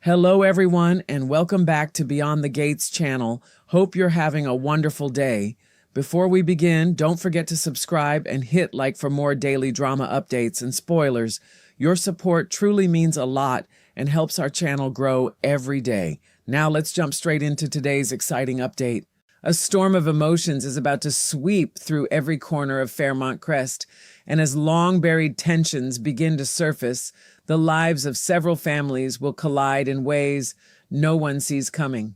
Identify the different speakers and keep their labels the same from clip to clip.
Speaker 1: Hello, everyone, and welcome back to Beyond the Gates channel. Hope you're having a wonderful day. Before we begin, don't forget to subscribe and hit like for more daily drama updates and spoilers. Your support truly means a lot and helps our channel grow every day. Now let's jump straight into today's exciting update. A storm of emotions is about to sweep through every corner of Fairmont Crest, and as long-buried tensions begin to surface, the lives of several families will collide in ways no one sees coming.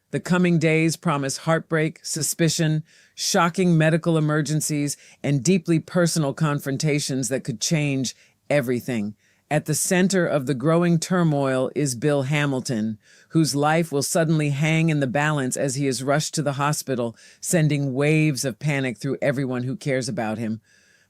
Speaker 1: The coming days promise heartbreak, suspicion, shocking medical emergencies, and deeply personal confrontations that could change everything. At the center of the growing turmoil is Bill Hamilton, whose life will suddenly hang in the balance as he is rushed to the hospital, sending waves of panic through everyone who cares about him.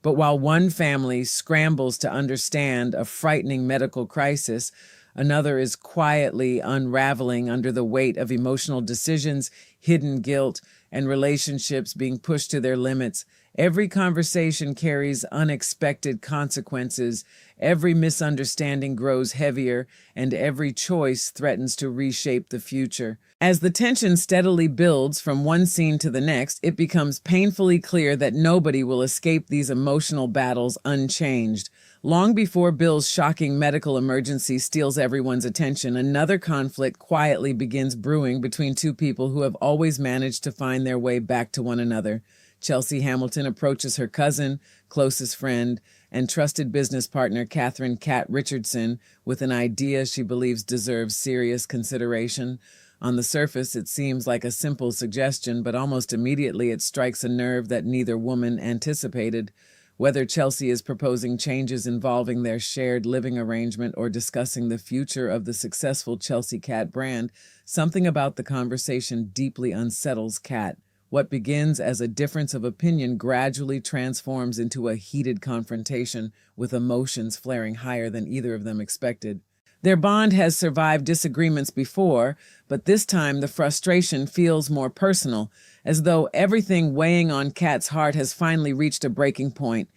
Speaker 1: But while one family scrambles to understand a frightening medical crisis, another is quietly unraveling under the weight of emotional decisions, hidden guilt, and relationships being pushed to their limits. Every conversation carries unexpected consequences, every misunderstanding grows heavier, and every choice threatens to reshape the future. As the tension steadily builds from one scene to the next, it becomes painfully clear that nobody will escape these emotional battles unchanged. Long before Bill's shocking medical emergency steals everyone's attention, another conflict quietly begins brewing between two people who have always managed to find their way back to one another. Chelsea Hamilton approaches her cousin, closest friend, and trusted business partner Catherine "Cat" Richardson with an idea she believes deserves serious consideration. On the surface, it seems like a simple suggestion, but almost immediately it strikes a nerve that neither woman anticipated. Whether Chelsea is proposing changes involving their shared living arrangement or discussing the future of the successful Chelsea Cat brand, something about the conversation deeply unsettles Cat. What begins as a difference of opinion gradually transforms into a heated confrontation, with emotions flaring higher than either of them expected. Their bond has survived disagreements before, but this time the frustration feels more personal, as though everything weighing on Kat's heart has finally reached a breaking point.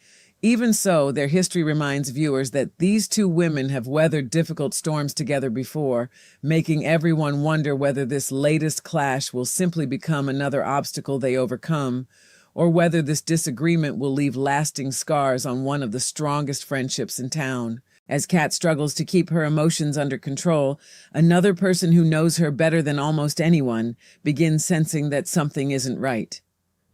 Speaker 1: Even so, their history reminds viewers that these two women have weathered difficult storms together before, making everyone wonder whether this latest clash will simply become another obstacle they overcome, or whether this disagreement will leave lasting scars on one of the strongest friendships in town. As Kat struggles to keep her emotions under control, another person who knows her better than almost anyone begins sensing that something isn't right.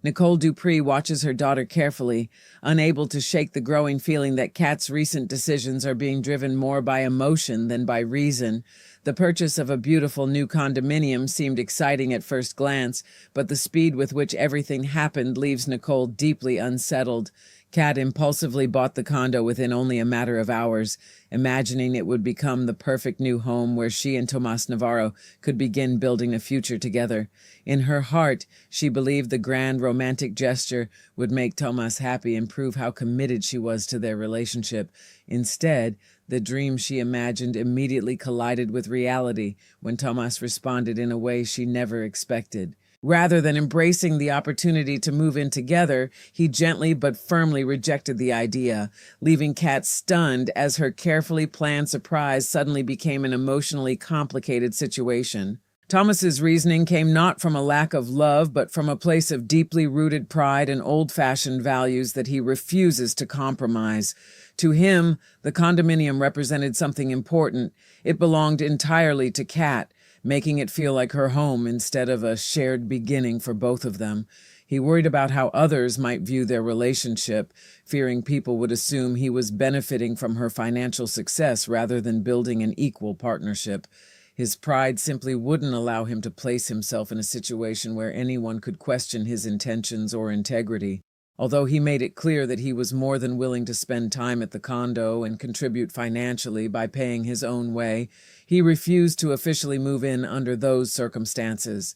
Speaker 1: Nicole Dupree watches her daughter carefully, unable to shake the growing feeling that Kat's recent decisions are being driven more by emotion than by reason. The purchase of a beautiful new condominium seemed exciting at first glance, but the speed with which everything happened leaves Nicole deeply unsettled. Kat impulsively bought the condo within only a matter of hours, imagining it would become the perfect new home where she and Tomas Navarro could begin building a future together. In her heart, she believed the grand romantic gesture would make Tomas happy and prove how committed she was to their relationship. Instead, the dream she imagined immediately collided with reality when Tomas responded in a way she never expected. Rather than embracing the opportunity to move in together, he gently but firmly rejected the idea, leaving Kat stunned as her carefully planned surprise suddenly became an emotionally complicated situation. Thomas's reasoning came not from a lack of love, but from a place of deeply rooted pride and old-fashioned values that he refuses to compromise. To him, the condominium represented something important. It belonged entirely to Kat, making it feel like her home instead of a shared beginning for both of them. He worried about how others might view their relationship, fearing people would assume he was benefiting from her financial success rather than building an equal partnership. His pride simply wouldn't allow him to place himself in a situation where anyone could question his intentions or integrity. Although he made it clear that he was more than willing to spend time at the condo and contribute financially by paying his own way, he refused to officially move in under those circumstances.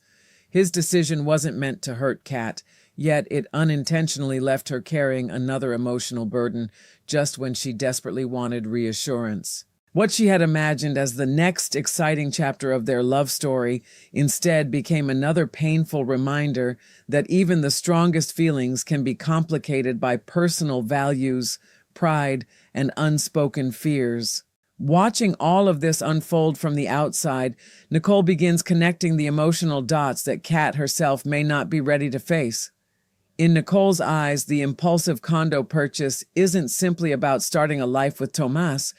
Speaker 1: His decision wasn't meant to hurt Kat, yet it unintentionally left her carrying another emotional burden just when she desperately wanted reassurance. What she had imagined as the next exciting chapter of their love story instead became another painful reminder that even the strongest feelings can be complicated by personal values, pride, and unspoken fears. Watching all of this unfold from the outside, Nicole begins connecting the emotional dots that Kat herself may not be ready to face. In Nicole's eyes, the impulsive condo purchase isn't simply about starting a life with Tomas.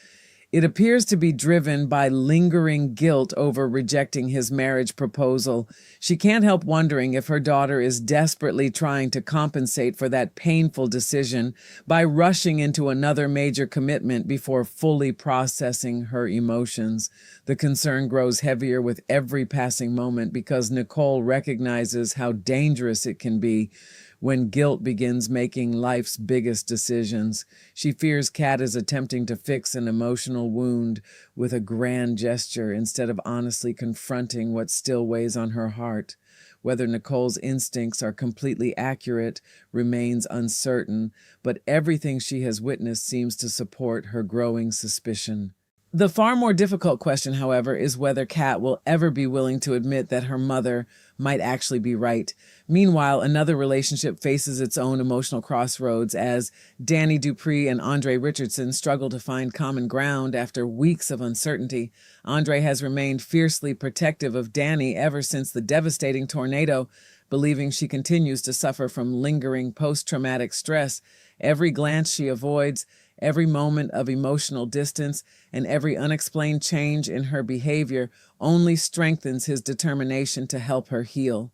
Speaker 1: It appears to be driven by lingering guilt over rejecting his marriage proposal. She can't help wondering if her daughter is desperately trying to compensate for that painful decision by rushing into another major commitment before fully processing her emotions. The concern grows heavier with every passing moment because Nicole recognizes how dangerous it can be when guilt begins making life's biggest decisions. She fears Kat is attempting to fix an emotional wound with a grand gesture instead of honestly confronting what still weighs on her heart. Whether Nicole's instincts are completely accurate remains uncertain, but everything she has witnessed seems to support her growing suspicion. The far more difficult question, however, is whether Kat will ever be willing to admit that her mother might actually be right. Meanwhile, another relationship faces its own emotional crossroads as Danny Dupree and Andre Richardson struggle to find common ground after weeks of uncertainty. Andre has remained fiercely protective of Danny ever since the devastating tornado, believing she continues to suffer from lingering post-traumatic stress. Every glance she avoids, every moment of emotional distance, and every unexplained change in her behavior only strengthens his determination to help her heal.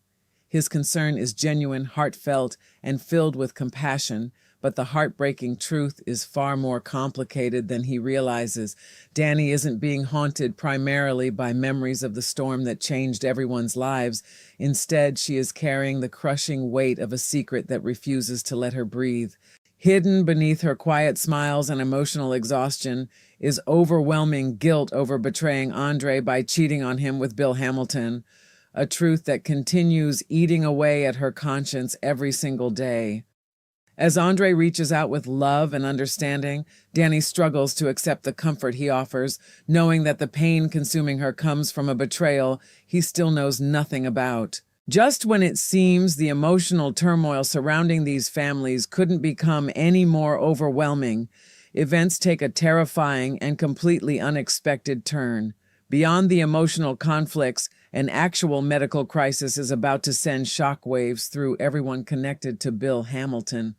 Speaker 1: His concern is genuine, heartfelt, and filled with compassion, but the heartbreaking truth is far more complicated than he realizes. Danny isn't being haunted primarily by memories of the storm that changed everyone's lives. Instead, she is carrying the crushing weight of a secret that refuses to let her breathe. Hidden beneath her quiet smiles and emotional exhaustion is overwhelming guilt over betraying Andre by cheating on him with Bill Hamilton, a truth that continues eating away at her conscience every single day. As Andre reaches out with love and understanding, Danny struggles to accept the comfort he offers, knowing that the pain consuming her comes from a betrayal he still knows nothing about. Just when it seems the emotional turmoil surrounding these families couldn't become any more overwhelming, events take a terrifying and completely unexpected turn. Beyond the emotional conflicts, an actual medical crisis is about to send shockwaves through everyone connected to Bill Hamilton.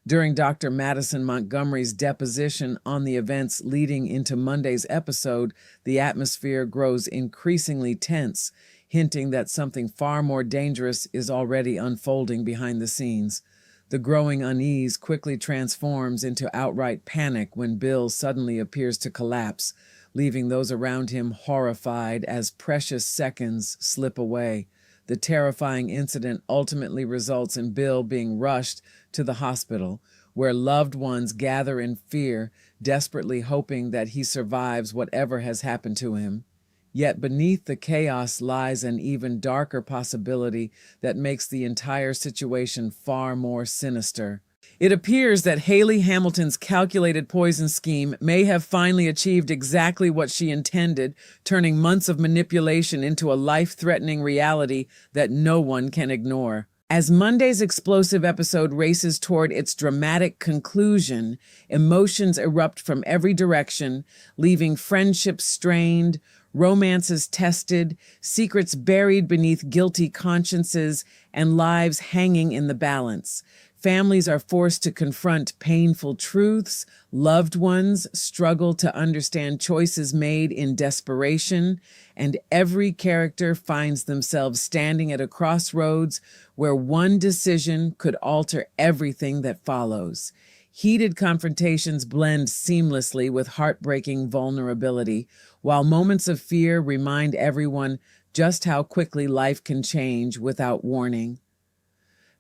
Speaker 1: During Dr. Madison Montgomery's deposition on the events leading into Monday's episode, the atmosphere grows increasingly tense, hinting that something far more dangerous is already unfolding behind the scenes. The growing unease quickly transforms into outright panic when Bill suddenly appears to collapse, leaving those around him horrified as precious seconds slip away. The terrifying incident ultimately results in Bill being rushed to the hospital, where loved ones gather in fear, desperately hoping that he survives whatever has happened to him. Yet beneath the chaos lies an even darker possibility that makes the entire situation far more sinister. It appears that Haley Hamilton's calculated poison scheme may have finally achieved exactly what she intended, turning months of manipulation into a life-threatening reality that no one can ignore. As Monday's explosive episode races toward its dramatic conclusion, emotions erupt from every direction, leaving friendships strained, romances tested, secrets buried beneath guilty consciences, and lives hanging in the balance. Families are forced to confront painful truths, loved ones struggle to understand choices made in desperation, and every character finds themselves standing at a crossroads where one decision could alter everything that follows. Heated confrontations blend seamlessly with heartbreaking vulnerability, while moments of fear remind everyone just how quickly life can change without warning.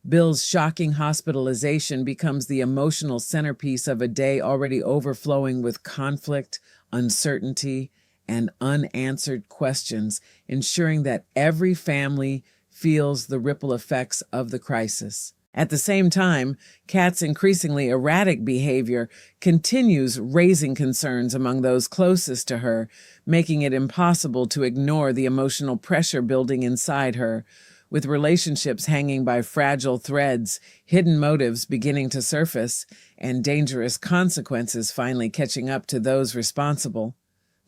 Speaker 1: Bill's shocking hospitalization becomes the emotional centerpiece of a day already overflowing with conflict, uncertainty, and unanswered questions, ensuring that every family feels the ripple effects of the crisis. At the same time, Kat's increasingly erratic behavior continues raising concerns among those closest to her, making it impossible to ignore the emotional pressure building inside her. With relationships hanging by fragile threads, hidden motives beginning to surface, and dangerous consequences finally catching up to those responsible.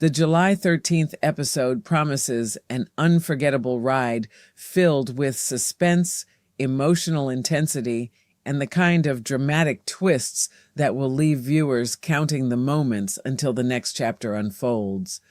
Speaker 1: The July 13th episode promises an unforgettable ride filled with suspense, emotional intensity, and the kind of dramatic twists that will leave viewers counting the moments until the next chapter unfolds.